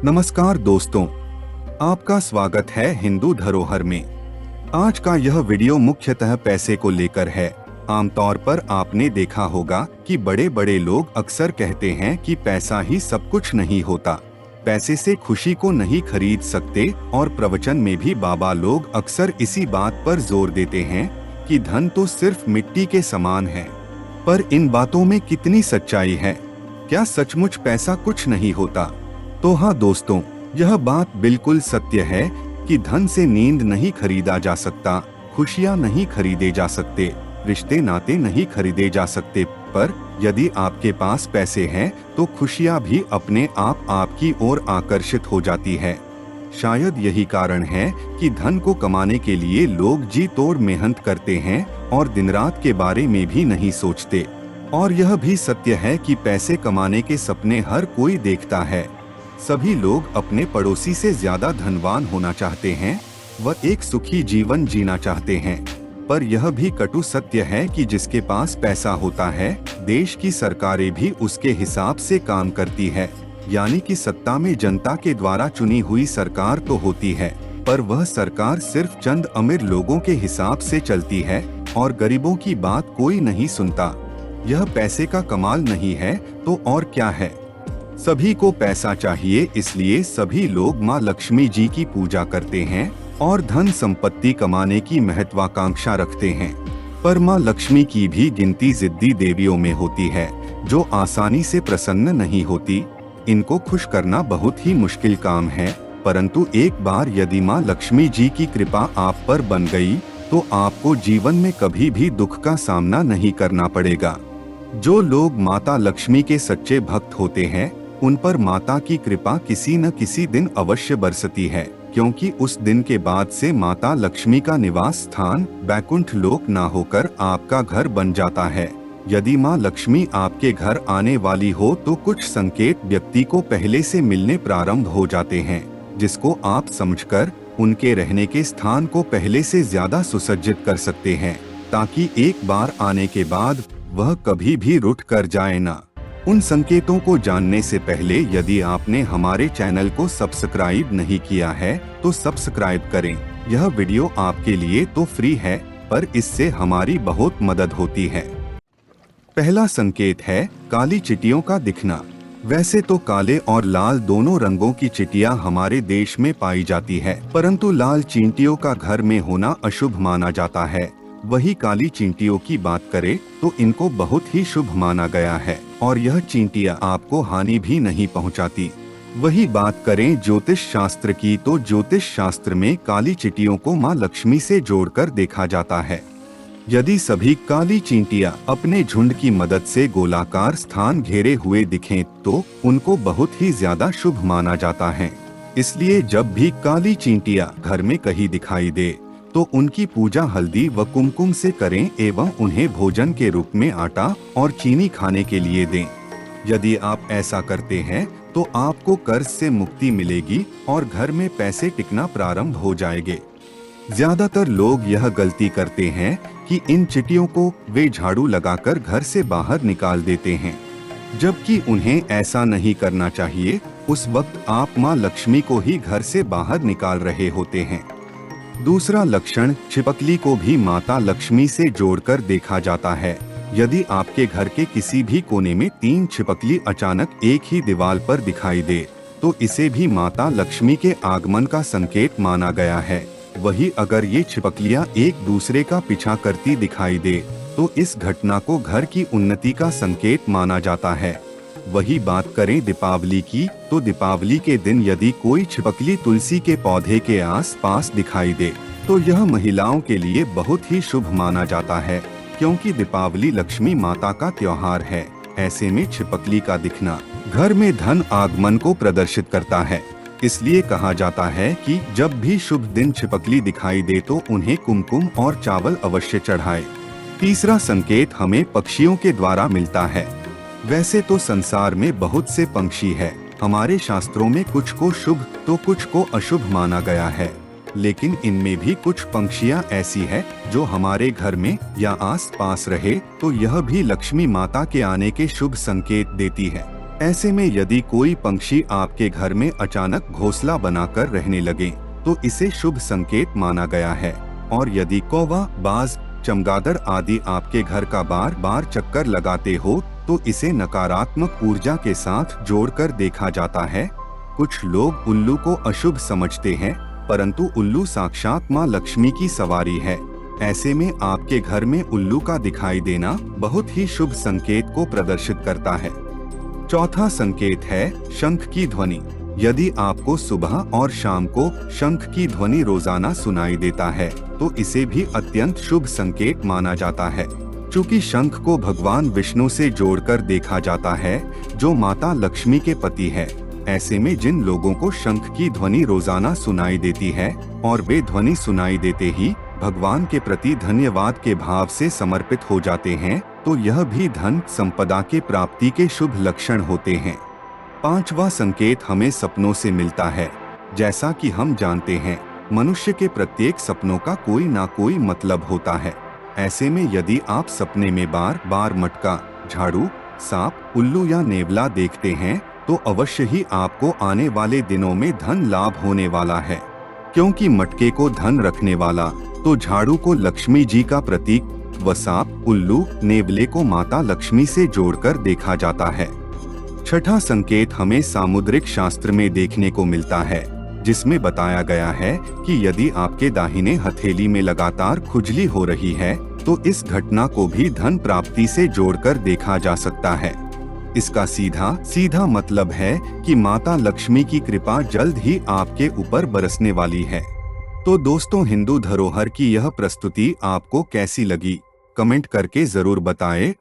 नमस्कार दोस्तों, आपका स्वागत है हिंदू धरोहर में। आज का यह वीडियो मुख्यतः पैसे को लेकर है। आमतौर पर आपने देखा होगा कि बड़े बड़े लोग अक्सर कहते हैं कि पैसा ही सब कुछ नहीं होता, पैसे से खुशी को नहीं खरीद सकते, और प्रवचन में भी बाबा लोग अक्सर इसी बात पर जोर देते हैं कि धन तो सिर्फ मिट्टी के समान है। पर इन बातों में कितनी सच्चाई है? क्या सचमुच पैसा कुछ नहीं होता? तो हाँ दोस्तों, यह बात बिल्कुल सत्य है कि धन से नींद नहीं खरीदा जा सकता, खुशियाँ नहीं खरीदे जा सकते, रिश्ते नाते नहीं खरीदे जा सकते। पर यदि आपके पास पैसे हैं तो खुशियाँ भी अपने आप आपकी ओर आकर्षित हो जाती है। शायद यही कारण है कि धन को कमाने के लिए लोग जी तोड़ मेहनत करते हैं और दिन रात के बारे में भी नहीं सोचते। और यह भी सत्य है कि पैसे कमाने के सपने हर कोई देखता है। सभी लोग अपने पड़ोसी से ज्यादा धनवान होना चाहते हैं, वह एक सुखी जीवन जीना चाहते हैं। पर यह भी कटु सत्य है कि जिसके पास पैसा होता है, देश की सरकारें भी उसके हिसाब से काम करती है। यानी कि सत्ता में जनता के द्वारा चुनी हुई सरकार तो होती है, पर वह सरकार सिर्फ चंद अमीर लोगों के हिसाब से चलती है और गरीबों की बात कोई नहीं सुनता। यह पैसे का कमाल नहीं है तो और क्या है? सभी को पैसा चाहिए, इसलिए सभी लोग माँ लक्ष्मी जी की पूजा करते हैं और धन संपत्ति कमाने की महत्वाकांक्षा रखते हैं। पर माँ लक्ष्मी की भी गिनती जिद्दी देवियों में होती है, जो आसानी से प्रसन्न नहीं होती। इनको खुश करना बहुत ही मुश्किल काम है, परंतु एक बार यदि माँ लक्ष्मी जी की कृपा आप पर बन गई तो आपको जीवन में कभी भी दुख का सामना नहीं करना पड़ेगा। जो लोग माता लक्ष्मी के सच्चे भक्त होते हैं, उन पर माता की कृपा किसी न किसी दिन अवश्य बरसती है, क्योंकि उस दिन के बाद से माता लक्ष्मी का निवास स्थान बैकुंठ लोक ना होकर आपका घर बन जाता है। यदि माँ लक्ष्मी आपके घर आने वाली हो तो कुछ संकेत व्यक्ति को पहले से मिलने प्रारंभ हो जाते हैं, जिसको आप समझकर उनके रहने के स्थान को पहले से ज्यादा सुसज्जित कर सकते हैं, ताकि एक बार आने के बाद वह कभी भी रुठ कर जाए ना। उन संकेतों को जानने से पहले यदि आपने हमारे चैनल को सब्सक्राइब नहीं किया है तो सब्सक्राइब करें। यह वीडियो आपके लिए तो फ्री है, पर इससे हमारी बहुत मदद होती है। पहला संकेत है काली चींटियों का दिखना। वैसे तो काले और लाल दोनों रंगों की चींटियां हमारे देश में पाई जाती है, परंतु लाल चींटियों का घर में होना अशुभ माना जाता है। वही काली चींटियों की बात करें तो इनको बहुत ही शुभ माना गया है, और यह चींटियां आपको हानि भी नहीं पहुंचाती। वही बात करें ज्योतिष शास्त्र की तो ज्योतिष शास्त्र में काली चींटियों को मां लक्ष्मी से जोड़कर देखा जाता है। यदि सभी काली चींटियां अपने झुंड की मदद से गोलाकार स्थान घेरे हुए दिखें तो उनको बहुत ही ज्यादा शुभ माना जाता है। इसलिए जब भी काली चींटियां घर में कहीं दिखाई दे तो उनकी पूजा हल्दी व कुमकुम से करें एवं उन्हें भोजन के रूप में आटा और चीनी खाने के लिए दें। यदि आप ऐसा करते हैं तो आपको कर्ज से मुक्ति मिलेगी और घर में पैसे टिकना प्रारंभ हो जाएंगे। ज्यादातर लोग यह गलती करते हैं कि इन चींटियों को वे झाड़ू लगाकर घर से बाहर निकाल देते हैं, जबकि उन्हें ऐसा नहीं करना चाहिए। उस वक्त आप माँ लक्ष्मी को ही घर से बाहर निकाल रहे होते हैं। दूसरा लक्षण, छिपकली को भी माता लक्ष्मी से जोड़कर देखा जाता है। यदि आपके घर के किसी भी कोने में 3 छिपकली अचानक एक ही दीवार पर दिखाई दे तो इसे भी माता लक्ष्मी के आगमन का संकेत माना गया है। वही अगर ये छिपकलियां एक दूसरे का पीछा करती दिखाई दे तो इस घटना को घर की उन्नति का संकेत माना जाता है। वही बात करें दीपावली की तो दीपावली के दिन यदि कोई छिपकली तुलसी के पौधे के आस-पास दिखाई दे तो यह महिलाओं के लिए बहुत ही शुभ माना जाता है, क्योंकि दीपावली लक्ष्मी माता का त्योहार है। ऐसे में छिपकली का दिखना घर में धन आगमन को प्रदर्शित करता है। इसलिए कहा जाता है कि जब भी शुभ दिन छिपकली दिखाई दे तो उन्हें कुमकुम और चावल अवश्य चढ़ाए। तीसरा संकेत हमें पक्षियों के द्वारा मिलता है। वैसे तो संसार में बहुत से पंछी है, हमारे शास्त्रों में कुछ को शुभ तो कुछ को अशुभ माना गया है, लेकिन इनमें भी कुछ पंछियां ऐसी है जो हमारे घर में या आस पास रहे तो यह भी लक्ष्मी माता के आने के शुभ संकेत देती है। ऐसे में यदि कोई पंछी आपके घर में अचानक घोंसला बनाकर रहने लगे तो इसे शुभ संकेत माना गया है। और यदि कौवा, बाज, चमगादड़ आदि आपके घर का बार बार चक्कर लगाते हो तो इसे नकारात्मक ऊर्जा के साथ जोड़कर देखा जाता है। कुछ लोग उल्लू को अशुभ समझते हैं, परंतु उल्लू साक्षात मां लक्ष्मी की सवारी है। ऐसे में आपके घर में उल्लू का दिखाई देना बहुत ही शुभ संकेत को प्रदर्शित करता है। चौथा संकेत है शंख की ध्वनि। यदि आपको सुबह और शाम को शंख की ध्वनि रोजाना सुनाई देता है तो इसे भी अत्यंत शुभ संकेत माना जाता है। चूँकि शंख को भगवान विष्णु से जोड़कर देखा जाता है, जो माता लक्ष्मी के पति है। ऐसे में जिन लोगों को शंख की ध्वनि रोजाना सुनाई देती है और वे ध्वनि सुनाई देते ही भगवान के प्रति धन्यवाद के भाव से समर्पित हो जाते हैं, तो यह भी धन संपदा के प्राप्ति के शुभ लक्षण होते हैं। पांचवा संकेत हमें सपनों से मिलता है। जैसा कि हम जानते हैं, मनुष्य के प्रत्येक सपनों का कोई ना कोई मतलब होता है। ऐसे में यदि आप सपने में बार बार मटका, झाड़ू, सांप, उल्लू या नेवला देखते हैं तो अवश्य ही आपको आने वाले दिनों में धन लाभ होने वाला है। क्योंकि मटके को धन रखने वाला, तो झाड़ू को लक्ष्मी जी का प्रतीक व सांप, उल्लू, नेवले को माता लक्ष्मी से जोड़कर देखा जाता है। छठा संकेत हमें सामुद्रिक शास्त्र में देखने को मिलता है, जिसमें बताया गया है कि यदि आपके दाहिने हथेली में लगातार खुजली हो रही है तो इस घटना को भी धन प्राप्ति से जोड़कर देखा जा सकता है। इसका सीधा मतलब है कि माता लक्ष्मी की कृपा जल्द ही आपके ऊपर बरसने वाली है। तो दोस्तों, हिंदू धरोहर की यह प्रस्तुति आपको कैसी लगी, कमेंट करके जरूर बताएं।